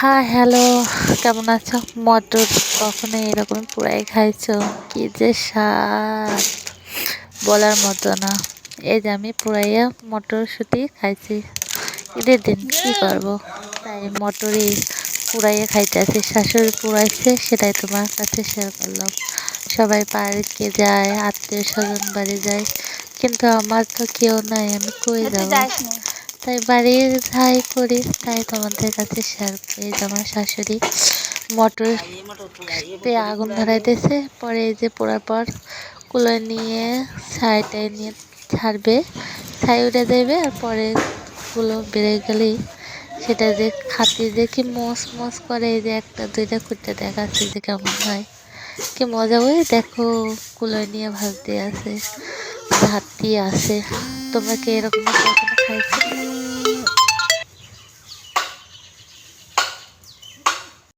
হ্যাঁ, হ্যালো, কেমন আছো? মটর কখনো এরকম পুরাই খাইছো? কি যে স্বাদ বলার মতো না। এই যে আমি পুরাইয়া মটরশুঁটি খাইছি। ঈদের দিন কি করব, তাই মটরই পুরাইয়া খাইতে আছি। শাশুড়ি পুরাইছে, সেটাই তোমার কাছে শেয়ার করলাম। সবাই পার্কে যায়, আত্মীয় স্বজন বাড়ি যায়, কিন্তু আমার তো কেউ নাই, আমি কই যাব? তাই বাড়ির যাই করি তাই তোমাদের কাছে শেয়ার করি। এই যে আমার শাশুড়ি মটর আগুন ধরাইতেছে, পরে এই যে পোড়ার পর কুলো নিয়ে ছাইটা নিয়ে ছাড়বে, ছাই উঠে দেবে, আর পরে গুলো বেড়ে গেলেই সেটা যে খাতে যে কি মস মস করে, এই যে একটা দুইটা খুঁজতে দেখাচ্ছে যে কেমন হয়, কি মজা। ওই দেখো কুলো নিয়ে ভাজতে আছে, ভাত দিয়ে আছে। তোমরা কি এরকম কখনো খাইছো?